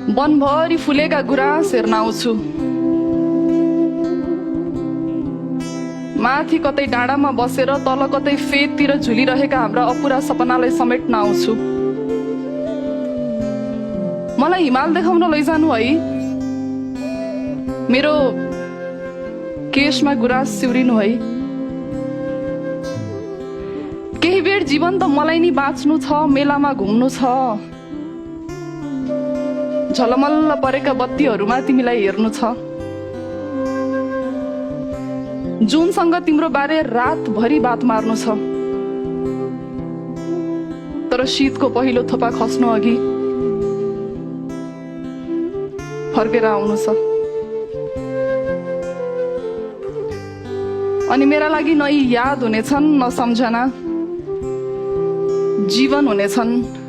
वनभरि फुलेका गुराँस हेर्न आउँछु। माथि कतै डाँडामा बसेर तल कतै फेदतिर झुलिरहेका हाम्रा अपुरा सपनालाई समेट्न आउँछु। मलाई हिमाल देखाउन लैजानु है, मेरो केशमा गुराँस सिउरिनु है। केही बेर जीवन त मलाई नि बाँच्नु छ, मेलामा घुम्नु छ। झलमल्ल परेका बत्तीहरूमा तिमीलाई हेर्नु छ। जुनसँग तिम्रो बारे रातभरि बात मार्नु छ। तर शीतको पहिलो थोपा खस्नु अघि फर्केर आउनु छ। अनि मेरा लागि न याद हुनेछन् न सम्झना, जीवन हुनेछन्।